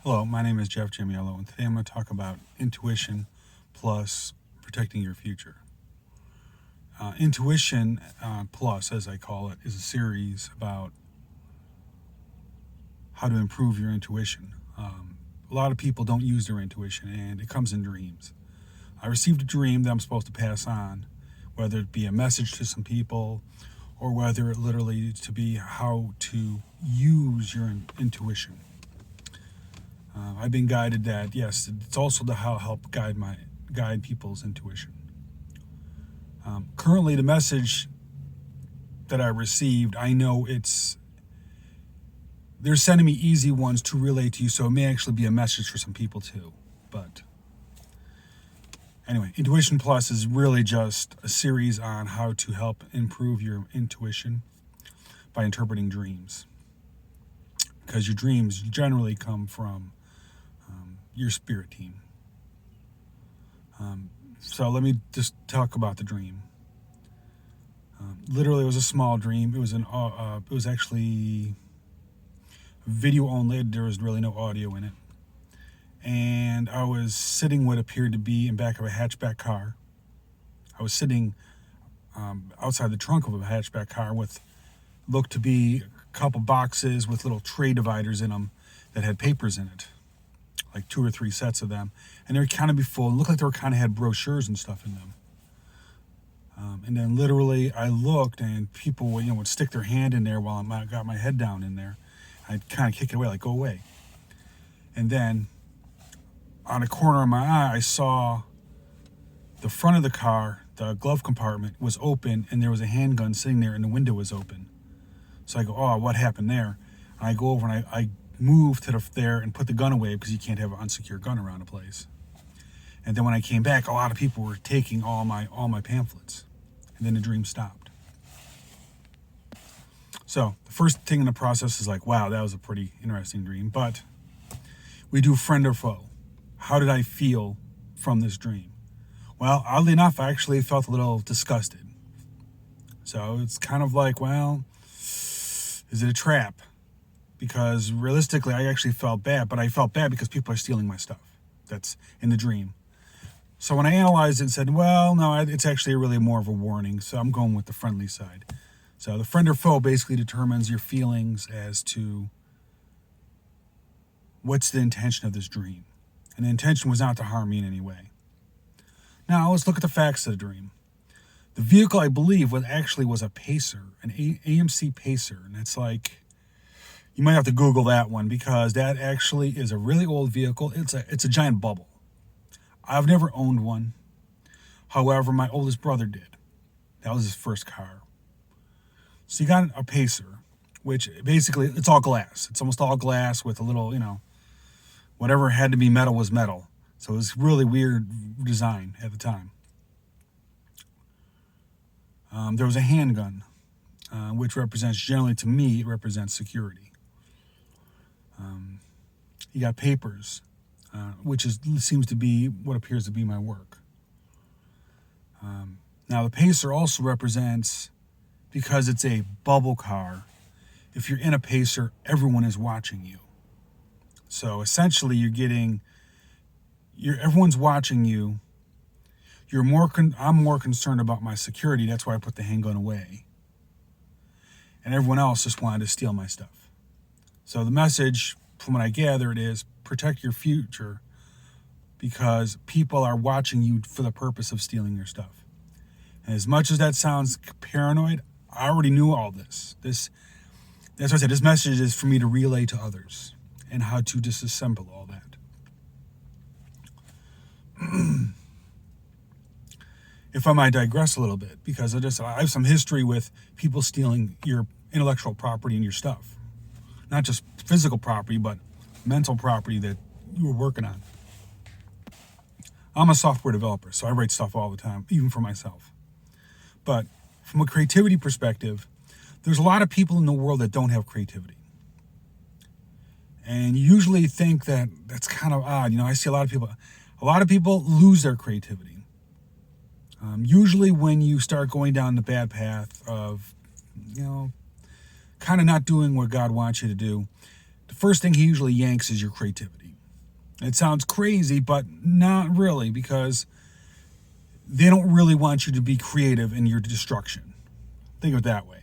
Hello, my name is Jeff Jamiello, and today I'm going to talk about intuition plus protecting your future. Intuition plus, as I call it, is a series about how to improve your intuition. A lot of people don't use their intuition, and it comes in dreams. I received a dream that I'm supposed to pass on, whether it be a message to some people or whether it literally to be how to use your intuition. I've been guided that, yes, it's also to help guide people's intuition. Currently, the message that I received, I know they're sending me easy ones to relay to you, so it may actually be a message for some people too. But anyway, Intuition Plus is really just a series on how to help improve your intuition by interpreting dreams. Because your dreams generally come from your spirit team. So let me just talk about the dream. Literally, it was a small dream. It was actually video only. There was really no audio in it. And I was sitting what appeared to be in back of a hatchback car. I was sitting outside the trunk of a hatchback car with looked to be a couple boxes with little tray dividers in them that had papers in it, like 2 or 3 sets of them, and they were kind of be full. It looked like they were kind of had brochures and stuff in them. And then literally, I looked, and people would stick their hand in there while I got my head down in there. I'd kind of kick it away, like, go away. And then, on a corner of my eye, I saw the front of the car, the glove compartment, was open, and there was a handgun sitting there, and the window was open. So I go, oh, what happened there? And I go over, and I move to there and put the gun away because you can't have an unsecured gun around a place. And then when I came back, a lot of people were taking all my pamphlets. And then the dream stopped. So the first thing in the process is like, wow, that was a pretty interesting dream. But we do friend or foe. How did I feel from this dream? Well, oddly enough, I actually felt a little disgusted. So it's kind of like, well, is it a trap? Because realistically, I actually felt bad, but I felt bad because people are stealing my stuff. That's in the dream. So when I analyzed it and said, well, no, it's actually really more of a warning, so I'm going with the friendly side. So the friend or foe basically determines your feelings as to what's the intention of this dream. And the intention was not to harm me in any way. Now, let's look at the facts of the dream. The vehicle, I believe, was a Pacer, an AMC Pacer, and it's like, you might have to Google that one because that actually is a really old vehicle. It's a giant bubble. I've never owned one. However, my oldest brother did. That was his first car. So you got a Pacer, which basically, it's all glass. It's almost all glass with a little, whatever had to be metal was metal. So it was really weird design at the time. There was a handgun, which represents, generally to me, it represents security. You got papers, which seems to be what appears to be my work. Now, the Pacer also represents, because it's a bubble car, if you're in a Pacer, everyone is watching you. So essentially, everyone's watching you. I'm more concerned about my security. That's why I put the handgun away. And everyone else just wanted to steal my stuff. So the message, from what I gather, it is protect your future because people are watching you for the purpose of stealing your stuff. And as much as that sounds paranoid, I already knew all this. That's why I said this message is for me to relay to others and how to disassemble all that. If I might digress a little bit, because I have some history with people stealing your intellectual property and your stuff. Not just physical property, but mental property that you were working on. I'm a software developer, so I write stuff all the time, even for myself. But from a creativity perspective, there's a lot of people in the world that don't have creativity. And you usually think that that's kind of odd. I see a lot of people lose their creativity. Usually when you start going down the bad path of, kind of not doing what God wants you to do, the first thing he usually yanks is your creativity. It sounds crazy, but not really, because they don't really want you to be creative in your destruction. Think of it that way.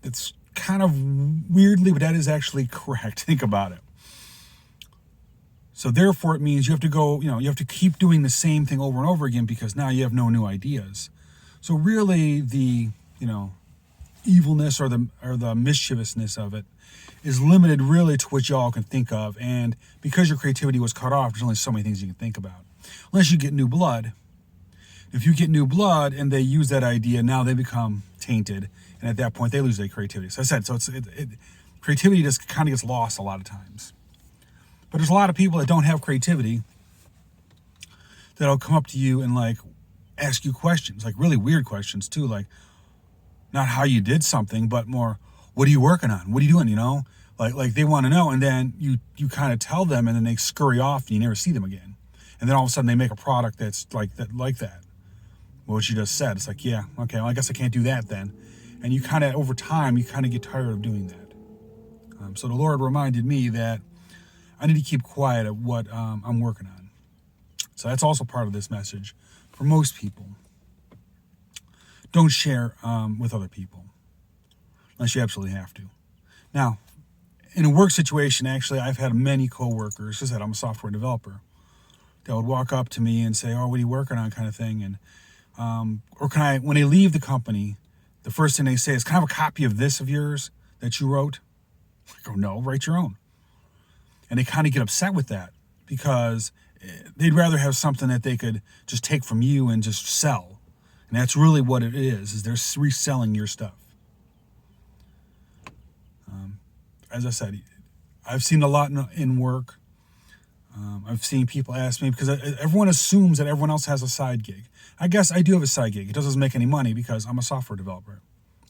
It's kind of weirdly, but that is actually correct. Think about it. So therefore, it means you have to go, you have to keep doing the same thing over and over again, because now you have no new ideas. So really, the evilness or the mischievousness of it is limited really to what y'all can think of. And because your creativity was cut off, there's only so many things you can think about. Unless you get new blood. If you get new blood and they use that idea, now they become tainted. And at that point, they lose their creativity. So I said, creativity just kind of gets lost a lot of times. But there's a lot of people that don't have creativity that'll come up to you and like ask you questions, like really weird questions too, like not how you did something, but more, what are you working on? What are you doing? Like they want to know, and then you kind of tell them, and then they scurry off, and you never see them again. And then all of a sudden they make a product that's like that. What you just said, it's like, yeah, okay, well, I guess I can't do that then. And you kind of, over time, you kind of get tired of doing that. So the Lord reminded me that I need to keep quiet at what I'm working on. So that's also part of this message for most people. Don't share with other people unless you absolutely have to. Now, in a work situation, actually, I've had many coworkers, just that I'm a software developer, that would walk up to me and say, "Oh, what are you working on?" kind of thing. And or when they leave the company, the first thing they say is, "Can I have a copy of this of yours that you wrote?" I go, "No, write your own." And they kind of get upset with that, because they'd rather have something that they could just take from you and just sell. And that's really what it is they're reselling your stuff. As I said, I've seen a lot in work. I've seen people ask me, because everyone assumes that everyone else has a side gig. I guess I do have a side gig. It doesn't make any money because I'm a software developer.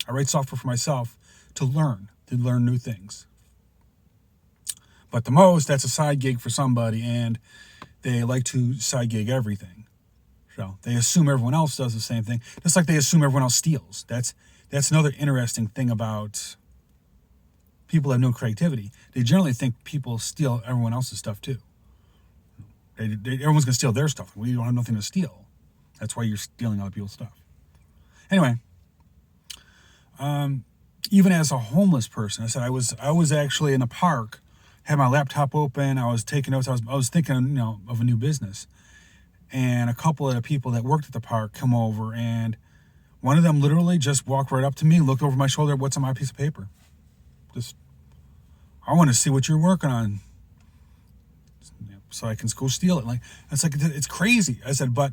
I write software for myself to learn new things. But the most, that's a side gig for somebody, and they like to side gig everything. So they assume everyone else does the same thing, just like they assume everyone else steals. That's another interesting thing about people that have no creativity. They generally think people steal everyone else's stuff too. Everyone's going to steal their stuff. We don't have nothing to steal. That's why you're stealing other people's stuff. Anyway, even as a homeless person, I said I was actually in a park, had my laptop open. I was taking notes. I was thinking, of a new business, and a couple of the people that worked at the park come over, and one of them literally just walked right up to me, looked over my shoulder, "What's on my piece of paper?" I want to see what you're working on, so I can go steal it. It's crazy. I said, but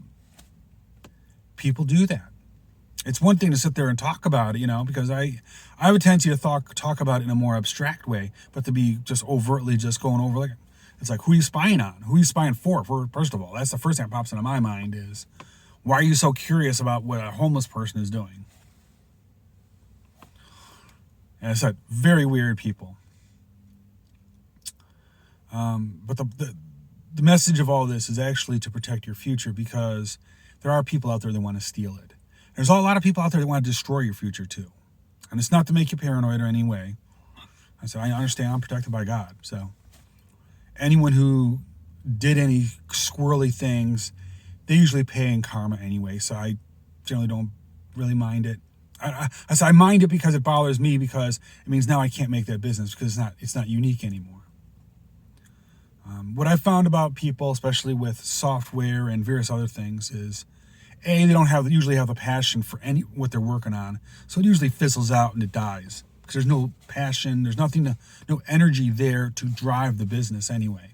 people do that. It's one thing to sit there and talk about it, because I have a tendency to talk about it in a more abstract way, but to be just overtly just going over, it's like, who are you spying on? Who are you spying for? First of all, that's the first thing that pops into my mind is, why are you so curious about what a homeless person is doing? And I said, very weird people. But the message of all this is actually to protect your future, because there are people out there that want to steal it. There's a lot of people out there that want to destroy your future too. And it's not to make you paranoid or any way. I said, I understand, I'm protected by God. So anyone who did any squirrely things, they usually pay in karma anyway. So I generally don't really mind it. I said I mind it because it bothers me, because it means now I can't make that business, because it's not unique anymore. What I found about people, especially with software and various other things, is they don't usually have the passion for what they're working on, so it usually fizzles out and it dies, because there's no passion, there's no energy there to drive the business anyway.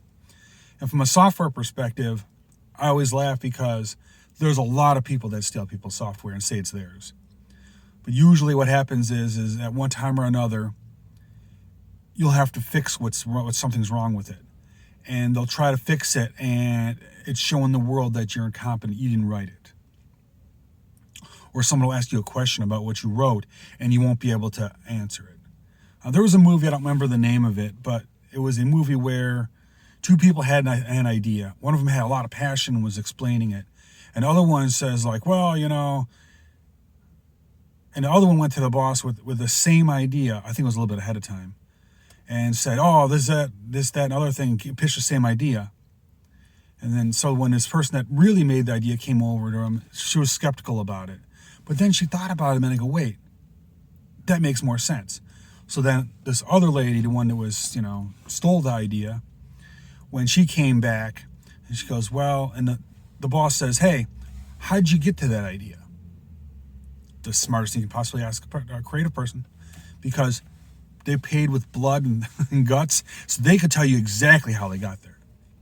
And from a software perspective, I always laugh, because there's a lot of people that steal people's software and say it's theirs. But usually what happens is at one time or another, you'll have to fix what something's wrong with it. And they'll try to fix it, and it's showing the world that you're incompetent, you didn't write it. Or someone will ask you a question about what you wrote, and you won't be able to answer it. There was a movie, I don't remember the name of it, but it was a movie where two people had an idea. One of them had a lot of passion and was explaining it. And the other one says, well, and the other one went to the boss with the same idea. I think it was a little bit ahead of time. and said, oh, that, and other thing, pitched the same idea. And then, so when this person that really made the idea came over to him, she was skeptical about it. But then she thought about it and go, wait, that makes more sense. So then this other lady, the one that was, stole the idea, when she came back, and she goes, well, and the boss says, hey, how'd you get to that idea? The smartest thing you can possibly ask a creative person, because they paid with blood and guts, so they could tell you exactly how they got there.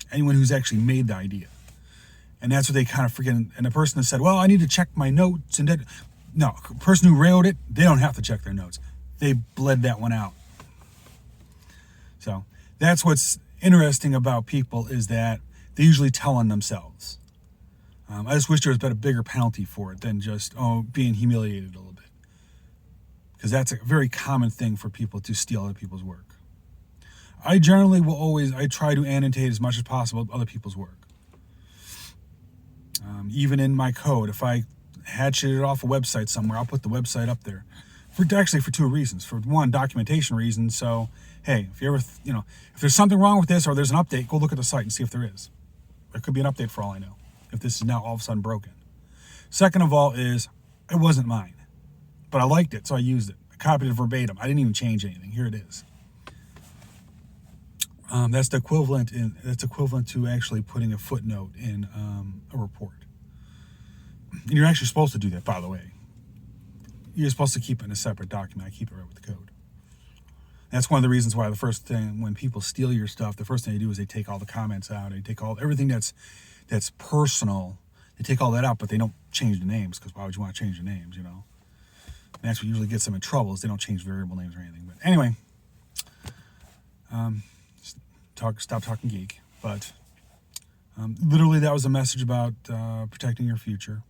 Anyone who's actually made the idea. And that's what they kind of forget. And the person that said, well, I need to check my notes. And no, the person who wrote it, they don't have to check their notes. They bled that one out. So that's what's interesting about people, is that they usually tell on themselves. I just wish there was a bigger penalty for it than just being humiliated a little bit. Because that's a very common thing for people to steal other people's work. I generally I try to annotate as much as possible other people's work. Even in my code, if I hatchet it off a website somewhere, I'll put the website up there. For two reasons. For one, documentation reasons. So, hey, if you ever, if there's something wrong with this or there's an update, go look at the site and see if there is. There could be an update for all I know, if this is now all of a sudden broken. Second of all is, it wasn't mine, but I liked it, so I used it. I copied it verbatim. I didn't even change anything. Here it is. That's equivalent to actually putting a footnote in a report. And you're actually supposed to do that, by the way. You're supposed to keep it in a separate document. I keep it right with the code. That's one of the reasons why the first thing, when people steal your stuff, the first thing they do is they take all the comments out. They take everything that's personal. They take all that out, but they don't change the names, because why would you want to change the names, And that's what usually gets them in trouble, is they don't change variable names or anything. But anyway, stop talking geek. But literally, that was a message about protecting your future.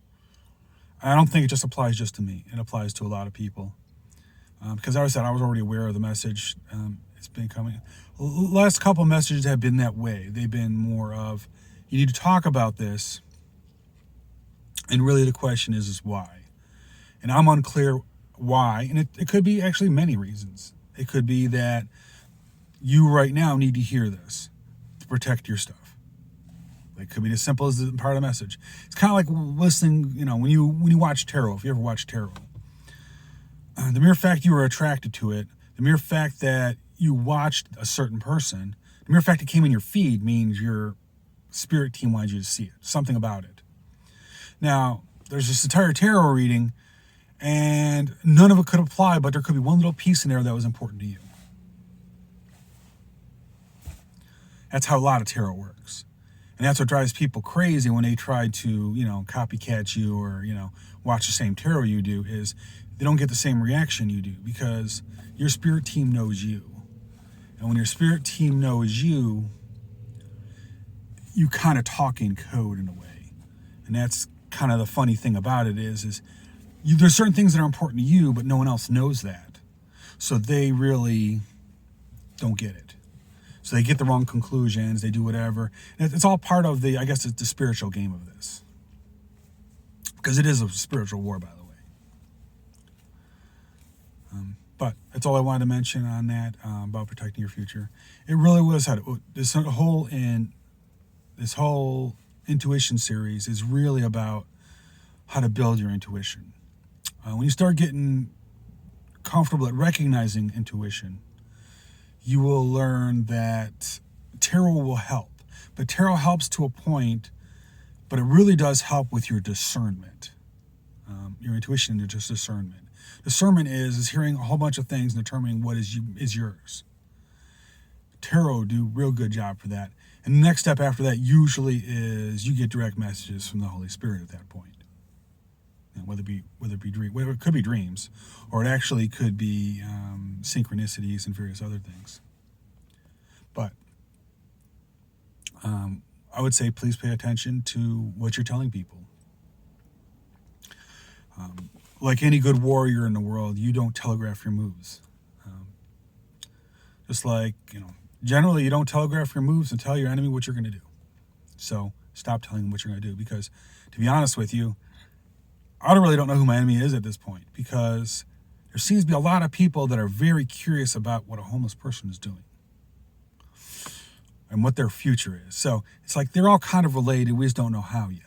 I don't think it just applies just to me. It applies to a lot of people. Because as I said, I was already aware of the message. It's been coming. The last couple of messages have been that way. They've been more of, you need to talk about this. And really the question is why? And I'm unclear why. And it could be actually many reasons. It could be that you right now need to hear this to protect your stuff. It could be as simple as the part of the message. It's kind of like listening, when you watch tarot, if you ever watch tarot. The mere fact you were attracted to it, the mere fact that you watched a certain person, the mere fact it came in your feed means your spirit team wanted you to see it. Something about it. Now, there's this entire tarot reading, and none of it could apply, but there could be one little piece in there that was important to you. That's how a lot of tarot works. And that's what drives people crazy when they try to, copycat you or, watch the same tarot you do, is they don't get the same reaction you do, because your spirit team knows you. And when your spirit team knows you, you kind of talk in code in a way. And that's kind of the funny thing about it is there's certain things that are important to you, but no one else knows that. So they really don't get it. So they get the wrong conclusions, they do whatever. And it's all part of the spiritual game of this. Because it is a spiritual war, by the way. But that's all I wanted to mention on that, about protecting your future. It really was this whole intuition series is really about how to build your intuition. When you start getting comfortable at recognizing intuition, you will learn that tarot will help. But tarot helps to a point, but it really does help with your discernment. Your intuition and just discernment. Discernment is hearing a whole bunch of things and determining what is yours. Tarot do a real good job for that. And the next step after that usually is you get direct messages from the Holy Spirit at that point. And whether it could be dreams, or it actually could be synchronicities and various other things. But I would say please pay attention to what you're telling people. Like any good warrior in the world, you don't telegraph your moves. Just like, generally you don't telegraph your moves and tell your enemy what you're going to do. So stop telling them what you're going to do, because to be honest with you, I really don't know who my enemy is at this point, because there seems to be a lot of people that are very curious about what a homeless person is doing. and what their future is. So it's like they're all kind of related. We just don't know how yet.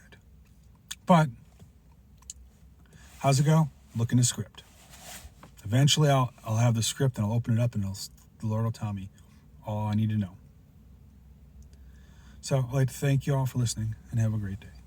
But how's it go? Look in the script. Eventually, I'll have the script and I'll open it up and the Lord will tell me all I need to know. So I'd like to thank you all for listening and have a great day.